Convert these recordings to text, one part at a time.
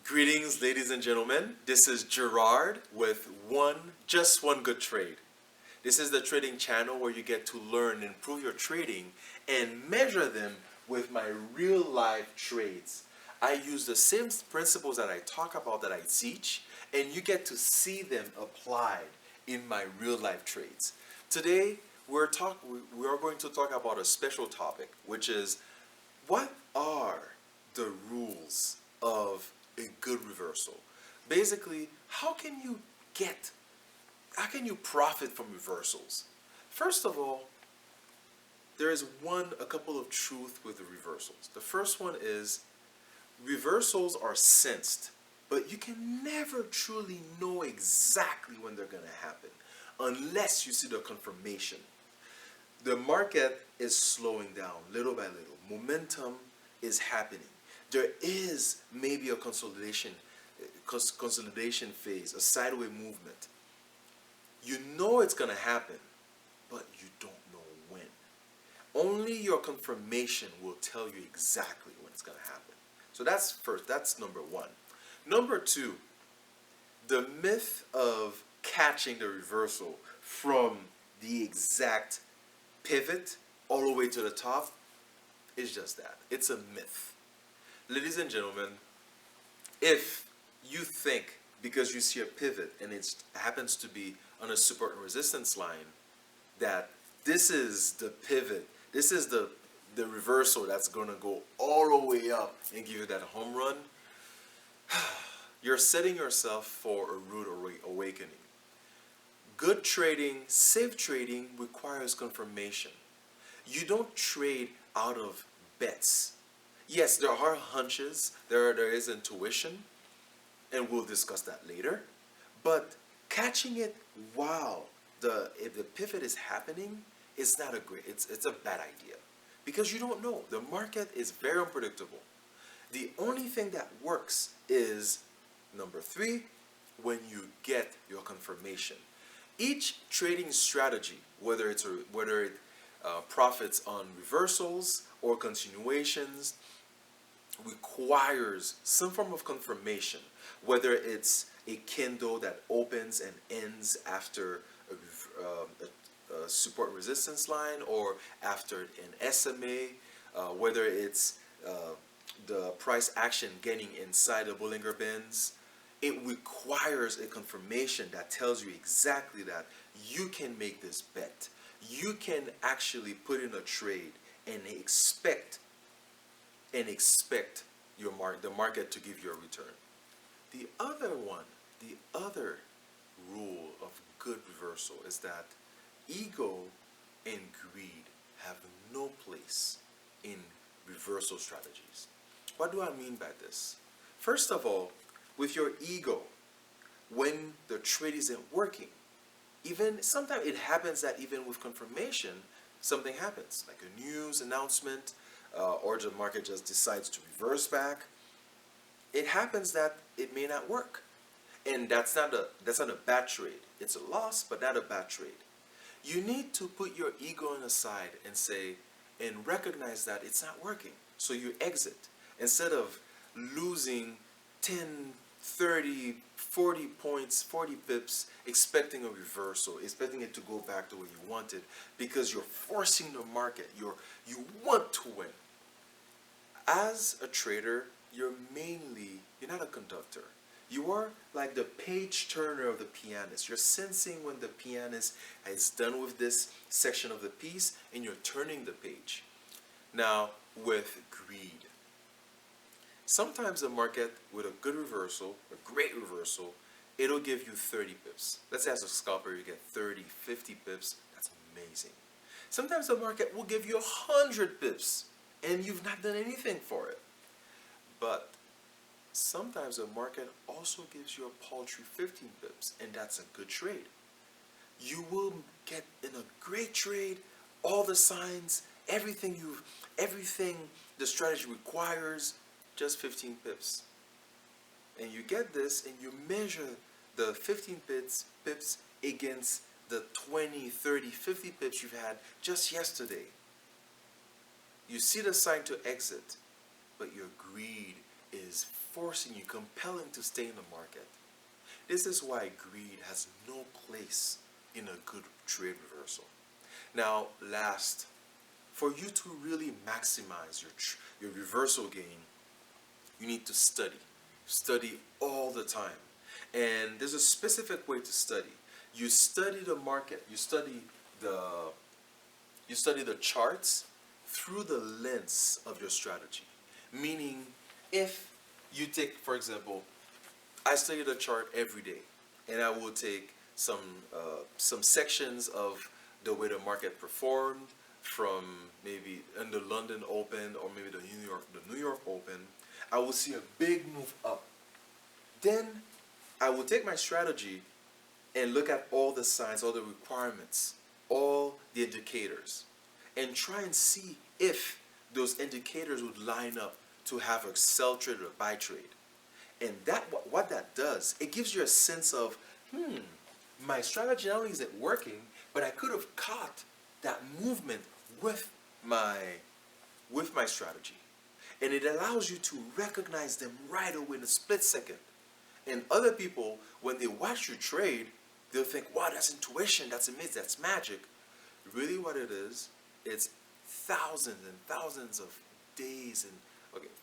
Greetings, ladies and gentlemen. This is Gerard with just one good trade. This is the trading channel where you get to learn and improve your trading and measure them with my real life trades. I use the same principles that I talk about that I teach, and you get to see them applied in my real life trades. Today, we are going to talk about a special topic, which is what are the rules of a good reversal? Basically, how can you profit from reversals? First of all, there is a couple of truths with the reversals. The first one is reversals are sensed, but you can never truly know exactly when they're going to happen unless you see the confirmation. The market is slowing down little by little. Momentum is happening. There is maybe a consolidation phase, a sideways movement. You know it's going to happen, but you don't know when. Only your confirmation will tell you exactly when it's going to happen. So that's first. That's number one. Number two, the myth of catching the reversal from the exact pivot all the way to the top is just that. It's a myth. Ladies and gentlemen, if you think because you see a pivot and it happens to be on a support and resistance line that this is the pivot, this is the reversal that's going to go all the way up and give you that home run, you're setting yourself for a rude awakening. Good trading, safe trading requires confirmation. You don't trade out of bets. Yes, there are hunches, there is intuition, and we'll discuss that later. But catching it while if the pivot is happening is not it's a bad idea. Because you don't know. The market is very unpredictable. The only thing that works is number three, when you get your confirmation. Each trading strategy, whether it profits on reversals or continuations, requires some form of confirmation, whether it's a candle that opens and ends after a support resistance line or after an SMA, whether it's the price action getting inside the Bollinger Bands. It requires a confirmation that tells you exactly that you can make this bet. You can actually put in a trade and expect the market to give you a return. The other rule of good reversal is that ego and greed have no place in reversal strategies. What do I mean by this? First of all, with your ego, when the trade isn't working, even sometimes it happens that even with confirmation, something happens, like a news announcement, or the market just decides to reverse back. It happens that it may not work, and that's not a bad trade. It's a loss, but not a bad trade. You need to put your ego aside and say and recognize that it's not working. So you exit instead of losing 10, 30, 40 points, 40 pips, expecting a reversal, expecting it to go back to where you wanted, because you're forcing the market. You want to win. As a trader, you're not a conductor. You are like the page turner of the pianist. You're sensing when the pianist is done with this section of the piece and you're turning the page. Now, with greed. Sometimes the market, with a good reversal, a great reversal, it'll give you 30 pips. Let's say as a scalper you get 30, 50 pips. That's amazing. Sometimes the market will give you 100 pips and you've not done anything for it. But sometimes the market also gives you a paltry 15 pips, and that's a good trade. You will get in a great trade, all the signs, everything the strategy requires, just 15 pips. And you get this and you measure the 15 pips against the 20, 30, 50 pips you've had just yesterday. You see the sign to exit, but your greed is forcing you, compelling to stay in the market. This is why greed has no place in a good trade reversal. Now, last, for you to really maximize your reversal gain, you need to study. Study all the time. And there's a specific way to study. You study the market, the you study the charts through the lens of your strategy. Meaning, if you take, for example, I study the chart every day, and I will take some sections of the way the market performed from maybe in the London Open or maybe the New York Open. I will see a big move up. Then I will take my strategy and look at all the signs, all the requirements, all the indicators, and try and see if those indicators would line up to have a sell trade or a buy trade. And that what that does, it gives you a sense of, my strategy not only is it working, but I could have caught that movement with my strategy. And it allows you to recognize them right away in a split second. And other people, when they watch you trade, they'll think, wow, that's intuition, that's amazing, that's magic. Really what it is, it's thousands and thousands of days and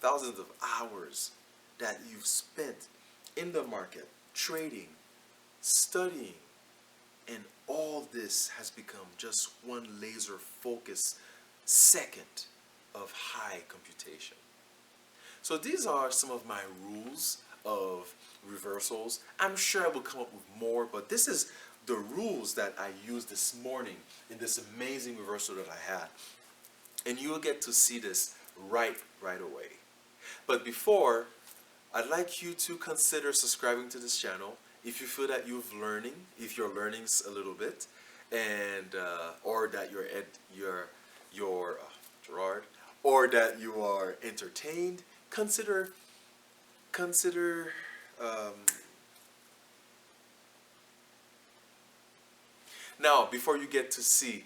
thousands of hours that you've spent in the market, trading, studying, and all this has become just one laser focused second of high computation. So these are some of my rules of reversals. I'm sure I will come up with more, but this is the rules that I used this morning in this amazing reversal that I had. And you will get to see this right away. But before, I'd like you to consider subscribing to this channel if you feel that if you're learning a little bit, and or that you're Gerard, or that you are entertained. Consider. Now, before you get to see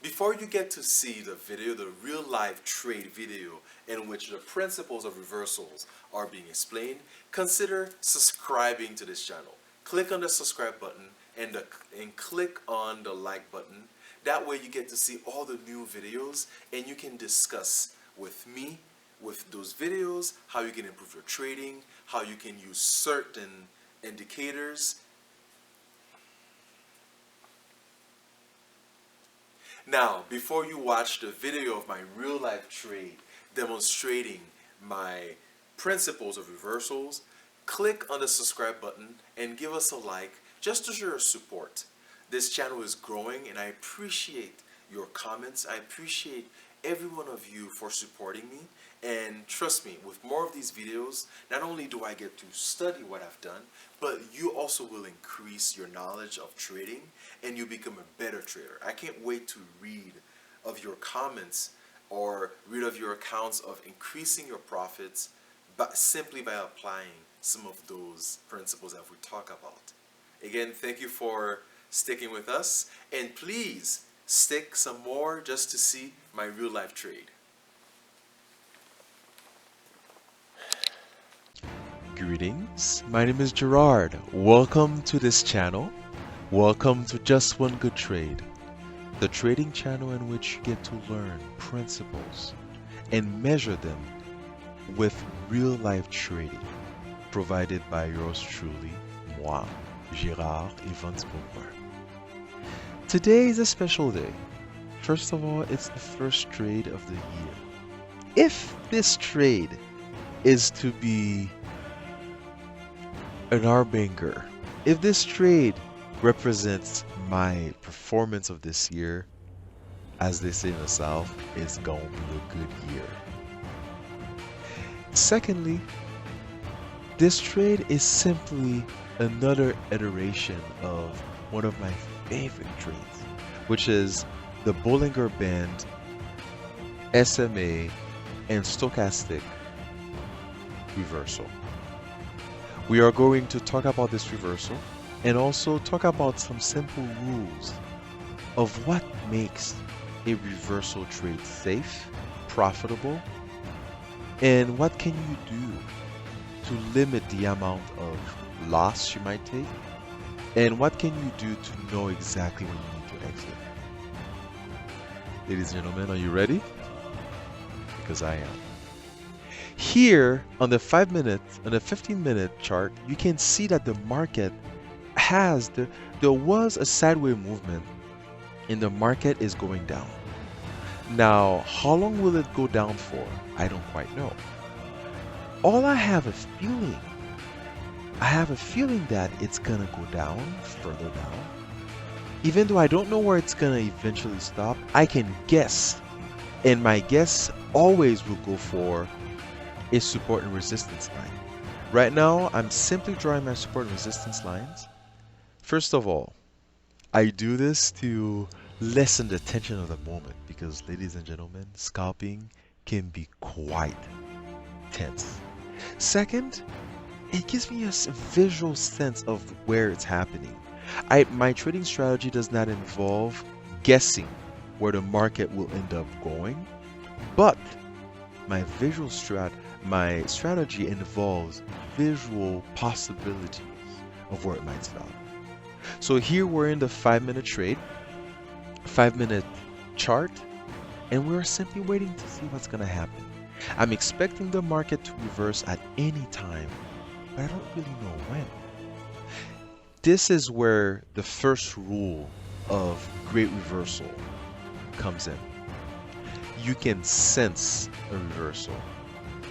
the video, the real life trade video in which the principles of reversals are being explained, consider subscribing to this channel. Click on the subscribe button and click on the like button. That way you get to see all the new videos and you can discuss with me, with those videos, how you can improve your trading, how you can use certain indicators. Now, before you watch the video of my real life trade demonstrating my principles of reversals, click on the subscribe button and give us a like just to show your support. This channel is growing and I appreciate your comments. I appreciate every one of you for supporting me. And trust me, with more of these videos, not only do I get to study what I've done, but you also will increase your knowledge of trading and you become a better trader. I can't wait to read of your comments or read of your accounts of increasing your profits simply by applying some of those principles that we talk about. Again, thank you for sticking with us, and please stick some more just to see my real life trade. Greetings, my name is Gerard. Welcome to this channel. Welcome to Just One Good Trade, the trading channel in which you get to learn principles and measure them with real life trading, provided by yours truly, moi, Gerard Evans Boomer. Today is a special day. First of all, it's the first trade of the year. If this trade is to be an harbinger, if this trade represents my performance of this year, as they say in the South, it's gonna be a good year. Secondly, this trade is simply another iteration of one of my favorite trades, which is the Bollinger Band, SMA, and stochastic reversal. We are going to talk about this reversal and also talk about some simple rules of what makes a reversal trade safe, profitable, and what can you do to limit the amount of loss you might take? And what can you do to know exactly when you need to exit? Ladies and gentlemen, are you ready? Because I am. Here on the 5 minute, on the 15-minute chart, you can see that the market there was a sideways movement and the market is going down. Now, how long will it go down for? I don't quite know. All I have a feeling that it's gonna go down, further down. Even though I don't know where it's gonna eventually stop, I can guess. And my guess always will go for a support and resistance line. Right now, I'm simply drawing my support and resistance lines. First of all, I do this to lessen the tension of the moment because, ladies and gentlemen, scalping can be quite tense. Second, it gives me a visual sense of where it's happening. My trading strategy does not involve guessing where the market will end up going, but my strategy involves visual possibilities of where it might stop. So here we're in the 5-minute trade, 5-minute chart, and we're simply waiting to see what's going to happen. I'm expecting the market to reverse at any time, but I don't really know when. This is where the first rule of great reversal comes in. You can sense a reversal,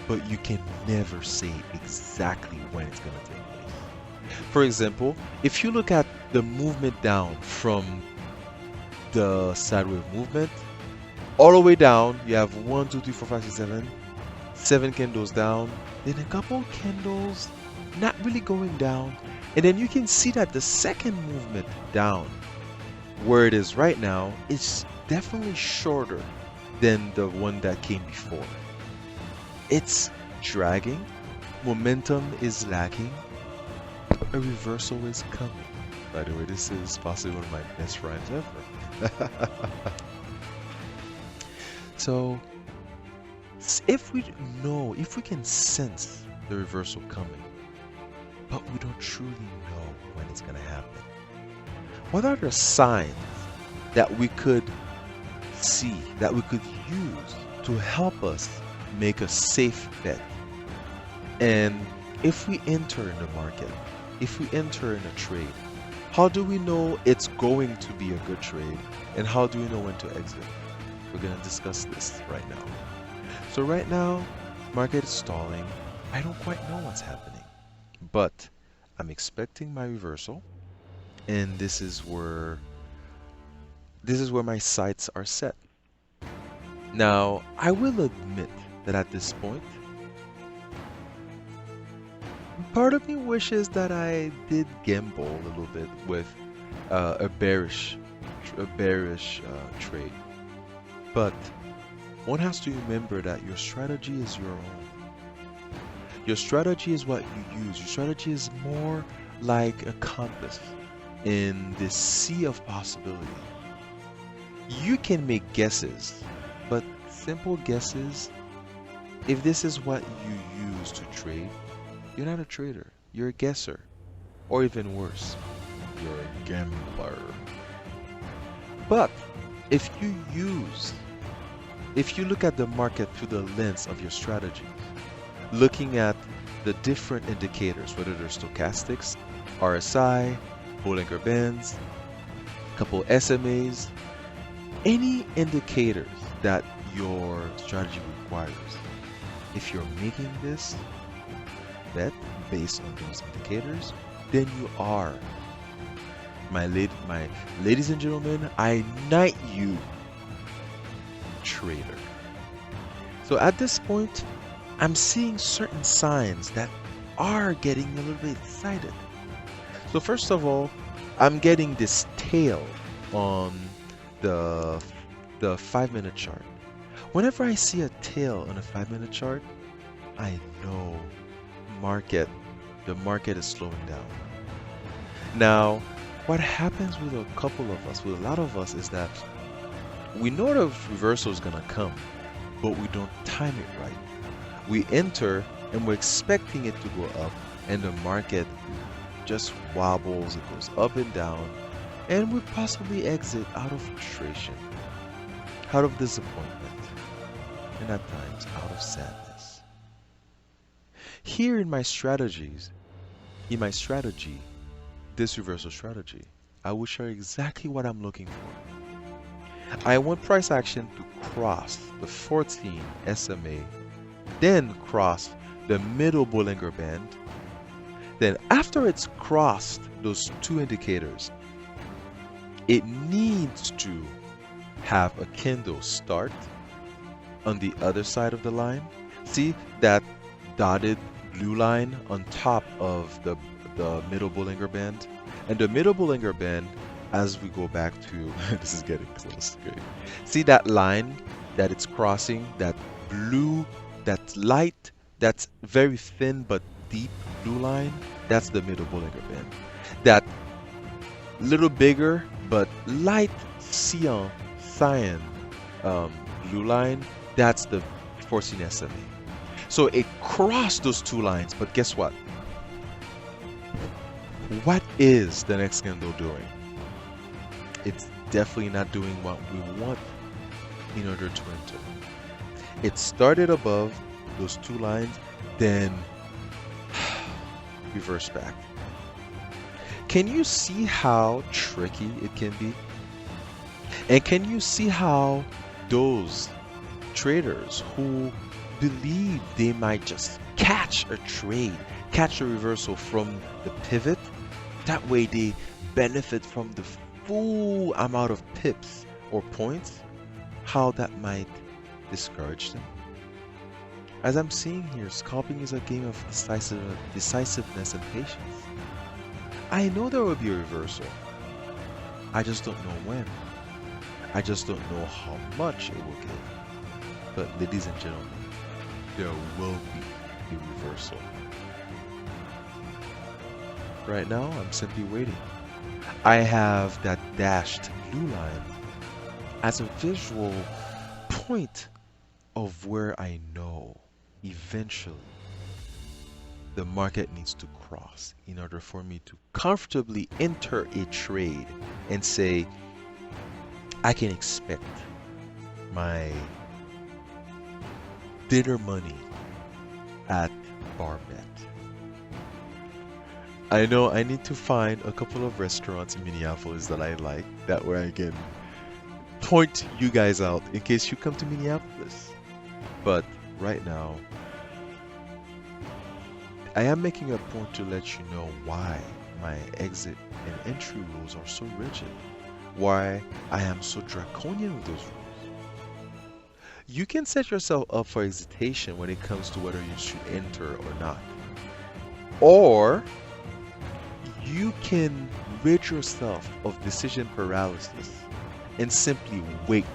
but you can never say exactly when it's going to take place. For example, if you look at the movement down from the sideways movement, all the way down, you have 1, 2, 3, 4, 5, 6, 7 candles down, then a couple candles not really going down, and then you can see that the second movement down, where it is right now, is definitely shorter than the one that came before. It's dragging, momentum is lacking, a reversal is coming. By the way, this is possibly one of my best rhymes ever. So, if we can sense the reversal coming, but we don't truly know when it's going to happen, what are the signs that we could see, that we could use to help us make a safe bet? And if we enter in the market, if we enter in a trade, how do we know it's going to be a good trade? And how do we know when to exit? We're going to discuss this right now. So right now, market is stalling. I don't quite know what's happening, but I'm expecting my reversal, and this is where my sights are set. Now, I will admit that at this point, part of me wishes that I did gamble a little bit with a bearish trade. But one has to remember that your strategy is your own. Your strategy is what you use. Your strategy is more like a compass in this sea of possibility. You can make guesses, but simple guesses, if this is what you use to trade, you're not a trader. You're a guesser. Or even worse, you're a gambler. But if you look at the market through the lens of your strategy, looking at the different indicators, whether they're stochastics, RSI, Bollinger Bands, a couple SMAs, any indicators that your strategy requires, if you're making this bet based on those indicators, then you are, my ladies and gentlemen, I knight you, trader. So at this point, I'm seeing certain signs that are getting a little bit excited. So first of all, I'm getting this tail on the 5-minute chart. Whenever I see a tail on a 5-minute chart, I know the market is slowing down. Now, what happens with a couple of us, with a lot of us, is that we know the reversal is gonna come, but we don't time it right. We enter and we're expecting it to go up, and the market just wobbles, it goes up and down, and we possibly exit out of frustration, out of disappointment, and at times out of sadness. Here in my strategy, this reversal strategy, I will share exactly what I'm looking for. I want price action to cross the 14 SMA, then cross the middle Bollinger Band. Then after it's crossed those two indicators, it needs to have a candle start on the other side of the line. See that dotted blue line on top of the middle Bollinger Band? And the middle Bollinger Band, as we go back to, this is getting close. Okay. See that line that it's crossing, that blue, that light, that's very thin but deep blue line? That's the middle Bollinger Band. That little bigger but light cyan blue line, that's the 14 SMA. So it crossed those two lines, but guess what? What is the next candle doing? It's definitely not doing what we want in order to enter. It started above those two lines, then reverse back. Can you see how tricky it can be? And can you see how those traders who believe they might just catch a trade, catch a reversal from the pivot, that way they benefit from the full amount of pips or points, how that might discourage them? As I'm seeing here, scalping is a game of decisiveness and patience. I know there will be a reversal. I just don't know when. I just don't know how much it will give. But ladies and gentlemen, there will be a reversal. Right now, I'm simply waiting. I have that dashed blue line as a visual point of where I know eventually the market needs to cross in order for me to comfortably enter a trade and say, I can expect my dinner money at bar bet. I know I need to find a couple of restaurants in Minneapolis that I like, that way I can point you guys out in case you come to Minneapolis. But right now, I am making a point to let you know why my exit and entry rules are so rigid, why I am so draconian with those rules. You can set yourself up for hesitation when it comes to whether you should enter or not. Or you can rid yourself of decision paralysis and simply wait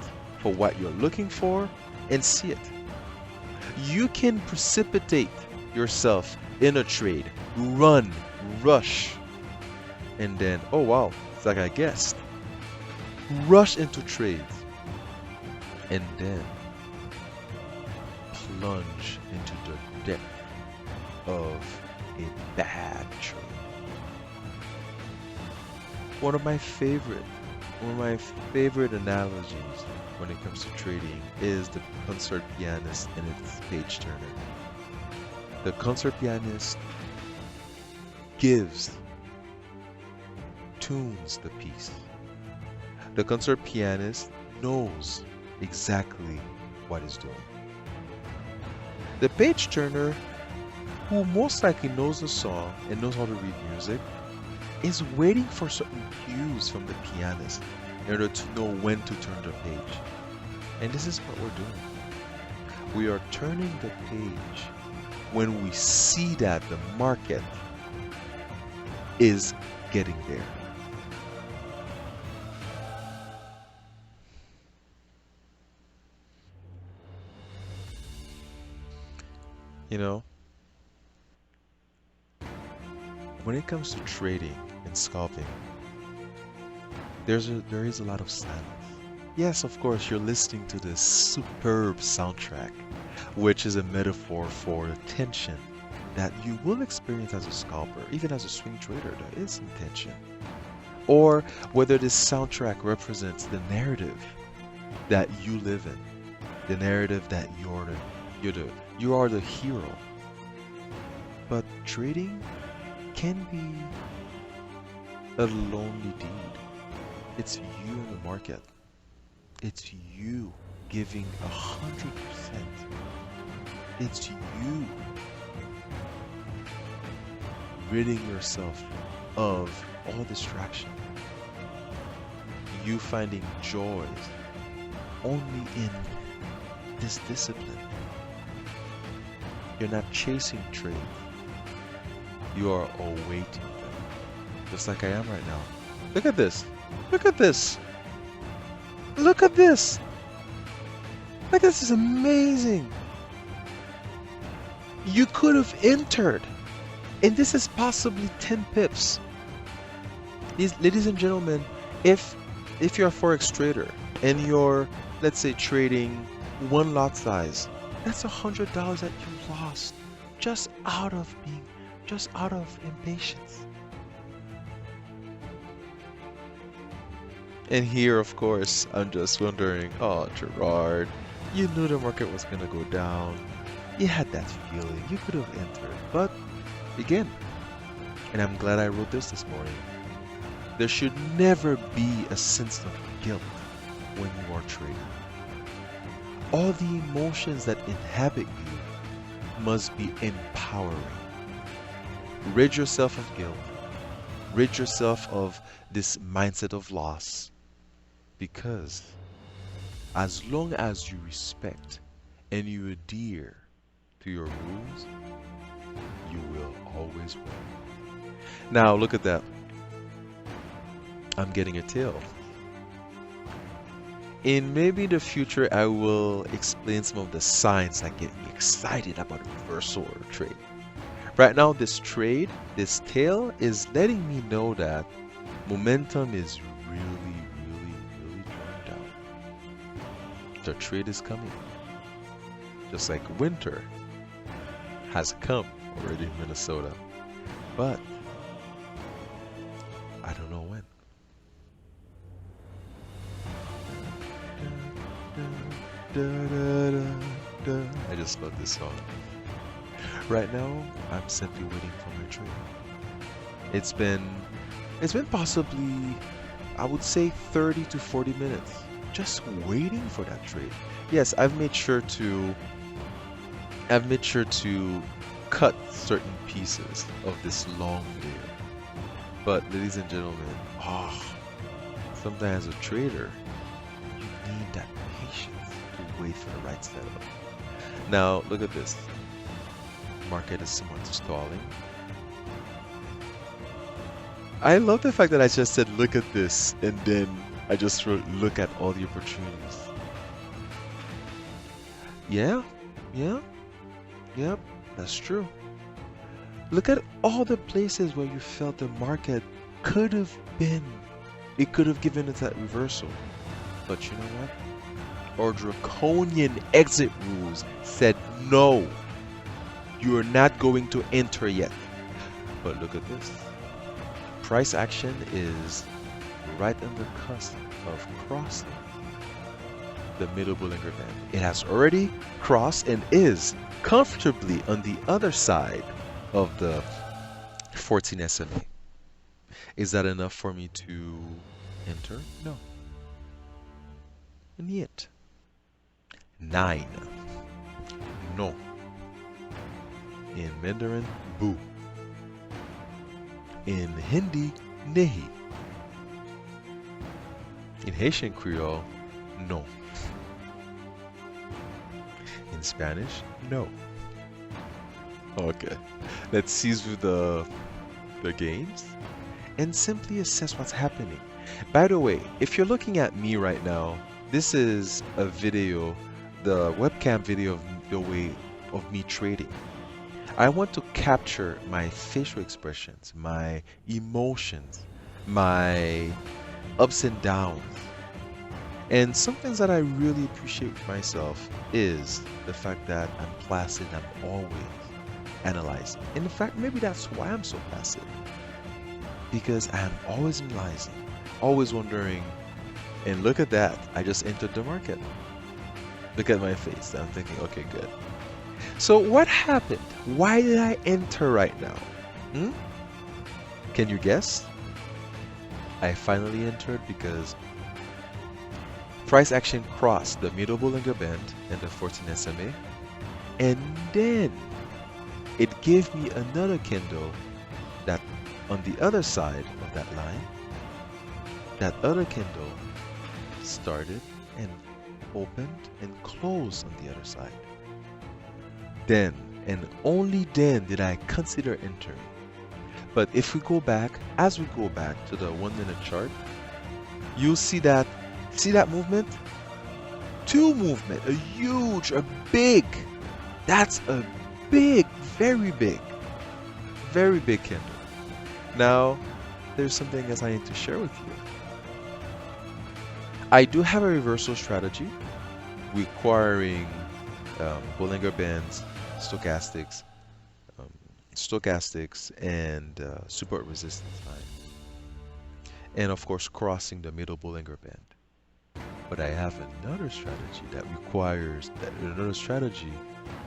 for what you're looking for and see it. You can precipitate yourself in a trade, run, rush, and then, oh wow, it's like I guessed, rush into trades, and then plunge into the depth of a bad trade. One of my favorite analogies when it comes to trading is the concert pianist and its page turner. The concert pianist tunes the piece. The concert pianist knows exactly what he's doing. The page turner, who most likely knows the song and knows how to read music, is waiting for certain cues from the pianist in order to know when to turn the page. And this is what we're doing. We are turning the page when we see that the market is getting there. You know, when it comes to trading and scalping, there is a lot of silence. Yes, of course, you're listening to this superb soundtrack, which is a metaphor for the tension that you will experience as a scalper, even as a swing trader. There is some tension. Or whether this soundtrack represents the narrative that you live in, the narrative that you are the hero. But trading can be a lonely deed. It's you in the market. It's you giving 100%. It's you ridding yourself of all distraction. You finding joy only in this discipline. You're not chasing trades. You are awaiting them. Just like I am right now. Look at this. Look at this. Look at this. Like, this is amazing. You could have entered, and this is possibly 10 pips. Ladies and gentlemen, if you're a Forex trader and you're, let's say, trading one lot size, that's $100 that you lost just out of impatience. And here, of course, I'm just wondering, oh, Gerard, you knew the market was going to go down. You had that feeling. You could have entered. But again, and I'm glad I wrote this morning, there should never be a sense of guilt when you are trading. All the emotions that inhabit you must be empowering. Rid yourself of guilt. Rid yourself of this mindset of loss. Because as long as you respect and you adhere to your rules, you will always win. Now look at that. I'm getting a tail. In maybe the future, I will explain some of the signs that get me excited about a reversal or a trade. Right now, this trade, this tail is letting me know that momentum is really drawing down. The trade is coming. Just like winter has come already in Minnesota. But I don't know when. I just love this song. Right now, I'm simply waiting for my trade. It's been possibly, I would say, 30 to 40 minutes just waiting for that trade. Yes, I've made sure to cut certain pieces of this long video. But ladies and gentlemen, sometimes as a trader, you need that patience to wait for the right setup. Now, look at this. Market is somewhat stalling. I love the fact that I just said, look at this, and then I just wrote, look at all the opportunities. Yeah, that's true. Look at all the places where you felt the market could have been. It could have given it that reversal. But you know what? Our draconian exit rules said no. You are not going to enter yet. But look at this. Price action is right on the cusp of crossing the middle Bollinger Band. It has already crossed and is comfortably on the other side of the 14 SMA. Is that enough for me to enter? No. And yet, 9. No. In Mandarin, boo. In Hindi, nahi. In Haitian Creole, no. In Spanish, no. Okay, let's seize with the games and simply assess what's happening. By the way, if you're looking at me right now, this is a video, the webcam video of the way of me trading. I want to capture my facial expressions, my emotions, my ups and downs. And some things that I really appreciate with myself is the fact that I'm placid, I'm always analyzing. In fact, maybe that's why I'm so passive. Because I'm always analyzing, always wondering, and look at that, I just entered the market. Look at my face. I'm thinking, okay, good. So what happened? Why did I enter right now? Hmm? Can you guess? I finally entered because price action crossed the middle Bollinger Band and the 14 SMA, and then it gave me another candle that on the other side of that line, that other candle started and opened and closed on the other side. Then and only then did I consider entering. But if we go back, as we go back to the 1 minute chart, you'll see that movement? Two movement, a huge, a big. That's a big, very big candle. Now, there's something else I need to share with you. I do have a reversal strategy requiring Bollinger Bands, stochastics, and support resistance line, and of course crossing the middle Bollinger Band. But I have another strategy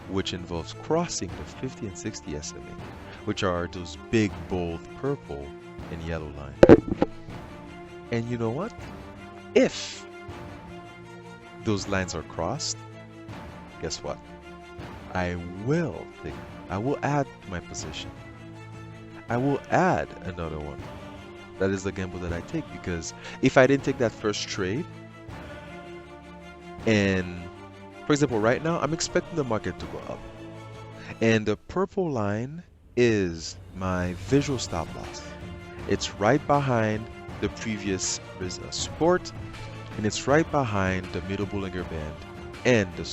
which involves crossing the 50 and 60 SMA, which are those big, bold purple and yellow lines. And you know what? If those lines are crossed, guess what? I will add to my position. I will add another one. That is the gamble that I take, because if I didn't take that first trade, and for example, right now I'm expecting the market to go up, and the purple line is my visual stop loss. It's right behind the previous support, and it's right behind the middle Bollinger Band and the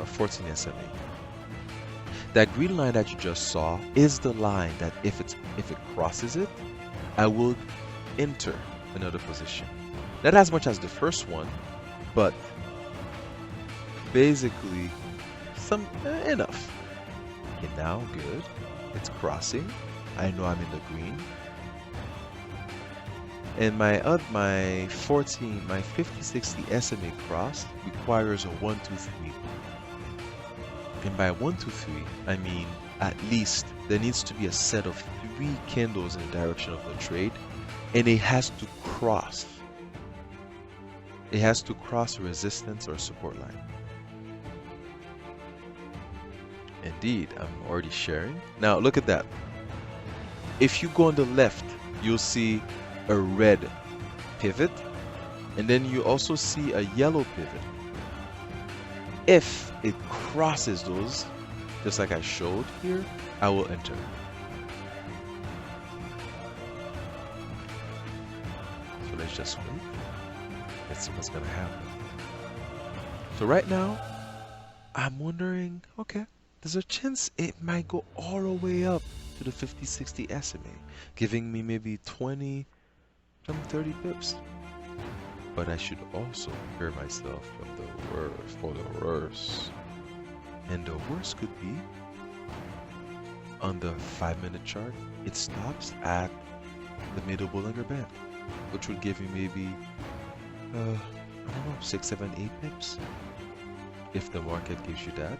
14 SMA. That green line that you just saw is the line that if it crosses it, I will enter another position. Not as much as the first one, but basically enough. Okay, now good. It's crossing. I know I'm in the green. And my 50-60 SMA cross requires a 1, 2, 3. And by 1, 2, 3, I mean at least there needs to be a set of 3 candles in the direction of the trade, and it has to cross. It has to cross a resistance or support line. Indeed, I'm already sharing. Now look at that. If you go on the left, you'll see a red pivot, and then you also see a yellow pivot. If it crosses those, just like I showed here, I will enter. So let's just wait. Let's see what's gonna happen. So right now, I'm wondering, okay, there's a chance it might go all the way up to the 50-60 SMA, giving me maybe 20 from 30 pips. But I should also prepare myself for the worst. And the worst could be on the 5-minute chart, it stops at the middle Bollinger Band, which would give you maybe I don't know, 6, 7, 8 pips. If the market gives you that,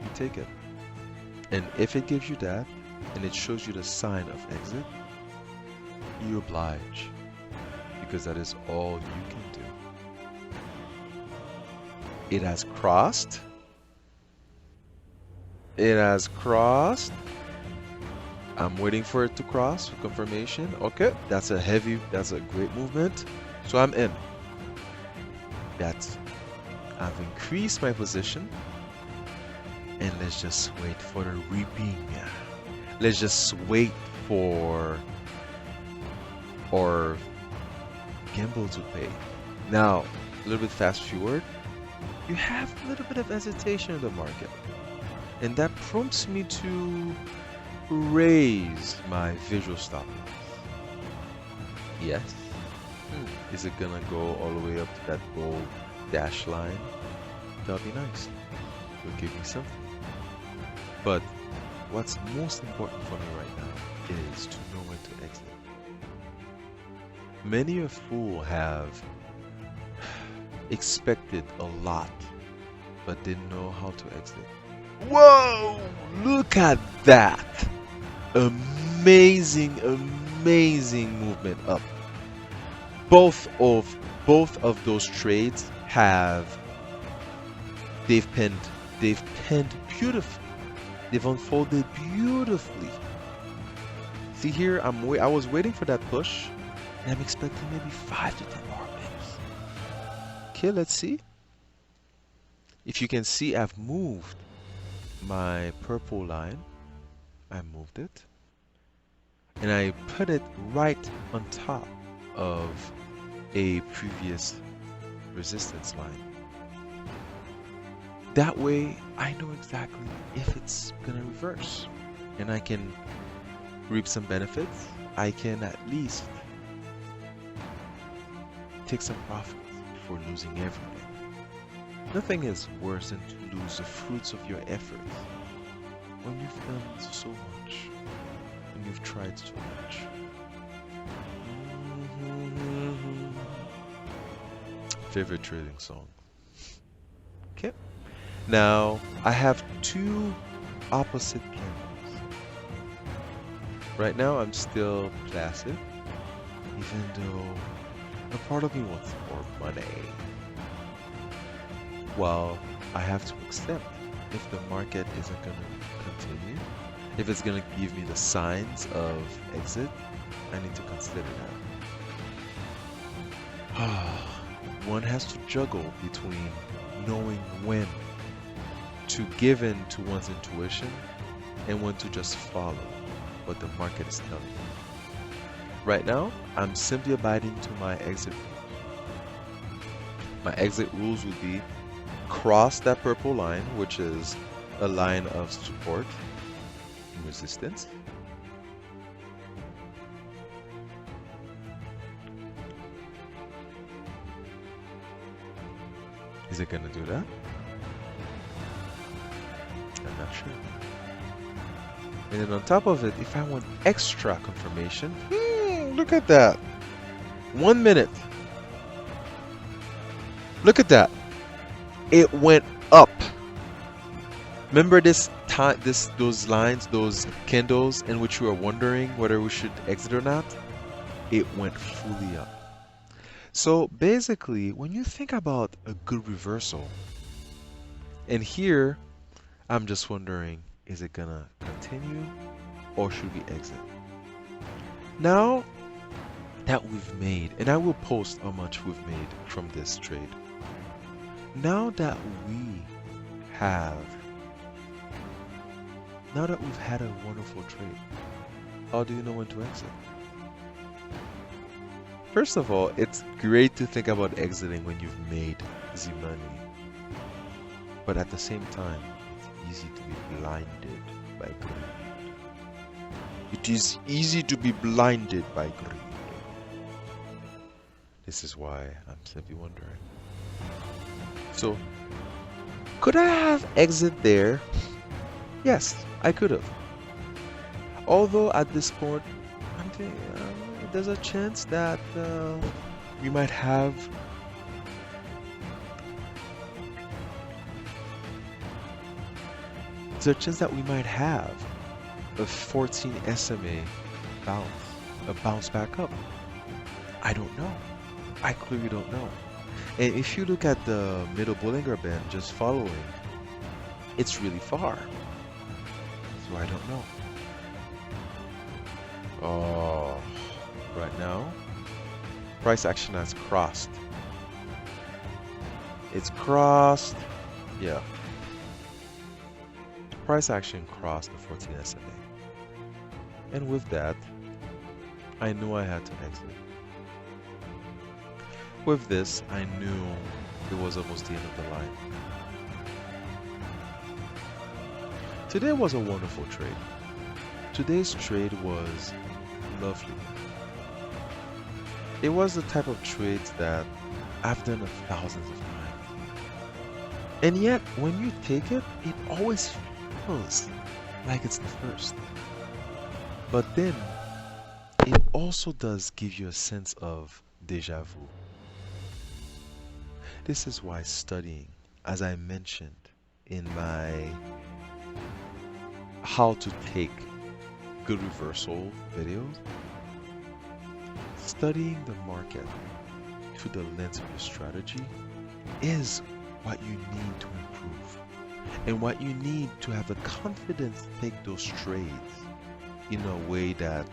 you take it. And if it gives you that and it shows you the sign of exit, you oblige, because that is all you can do. It has crossed. It has crossed. I'm waiting for it to cross for confirmation. Okay, that's a great movement. So I'm in. I've increased my position. And let's just wait for the reaping. Let's just wait for our gamble to pay. Now, a little bit fast forward. You have a little bit of hesitation in the market. And that prompts me to raise my visual stop loss. Yes, Is it gonna go all the way up to that bold dash line? That'll be nice. It'll give me something. But what's most important for me right now is to know when to exit. Many a fool have expected a lot, but didn't know how to exit. Whoa! Look at that! Amazing, amazing movement up. Both of those trades they've pinned beautifully. They've unfolded beautifully. See here, I was waiting for that push, and I'm expecting maybe 5 to 10 more pips. Okay, let's see. If you can see, I've moved my purple line. I moved it, and I put it right on top of a previous resistance line. That way, I know exactly if it's gonna reverse, and I can reap some benefits. I can at least take some profits before losing everything. Nothing is worse than to lose the fruits of your efforts when you've done so much, when you've tried so much. Favorite trading song. Okay. Now, I have two opposite candles. Right now, I'm still placid, even though a part of me wants more money. While I have to accept if the market isn't going to continue, if it's going to give me the signs of exit, I need to consider that. One has to juggle between knowing when to give in to one's intuition and when to just follow what the market is telling you. Right now, I'm simply abiding to my exit rules. My exit rules will be cross that purple line, which is a line of support and resistance. Is it going to do that? I'm not sure. And then on top of it, if I want extra confirmation, look at that. 1 minute. Look at that. It went up. Remember those lines, those candles in which we were wondering whether we should exit or not? It went fully up. So basically, when you think about a good reversal, and here, I'm just wondering, is it gonna continue or should we exit? Now that we've made, and I will post how much we've made from this trade. Now that we've had a wonderful trade, how do you know when to exit? First of all, it's great to think about exiting when you've made the money. But at the same time, it's easy to be blinded by greed. It is easy to be blinded by greed. This is why I'm simply wondering. So, could I have exit there? Yes, I could have. Although at this point, I'm thinking, there's a chance that we might have a 14 SMA bounce back up. I don't know. I clearly don't know. And if you look at the middle Bollinger Band just following, it's really far. So I don't know. Oh, right now, price action has crossed. It's crossed. Yeah. Price action crossed the 14 SMA. And with that, I knew I had to exit. With this, I knew it was almost the end of the line. Today was a wonderful trade. Today's trade was lovely. It was the type of trades that I've done thousands of times. And yet, when you take it, it always feels like it's the first. But then, it also does give you a sense of deja vu. This is why studying, as I mentioned in my how to take good reversal videos, studying the market through the lens of your strategy is what you need to improve and what you need to have the confidence to take those trades in a way that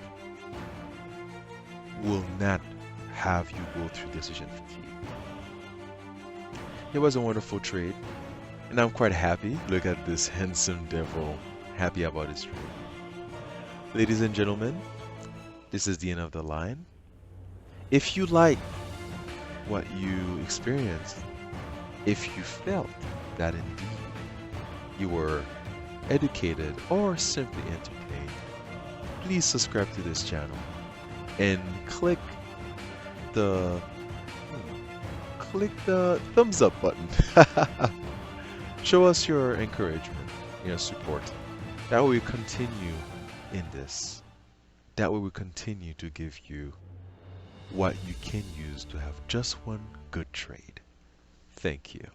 will not have you go through decision fatigue. It was a wonderful trade, and I'm quite happy. Look at this handsome devil, happy about his trade. Ladies and gentlemen, this is the end of the line. If you like what you experienced, if you felt that indeed you were educated or simply entertained, please subscribe to this channel and the click the thumbs up button. Show us your encouragement, your support. That way we continue in this. That way we continue to give you what you can use to have just one good trade. Thank you.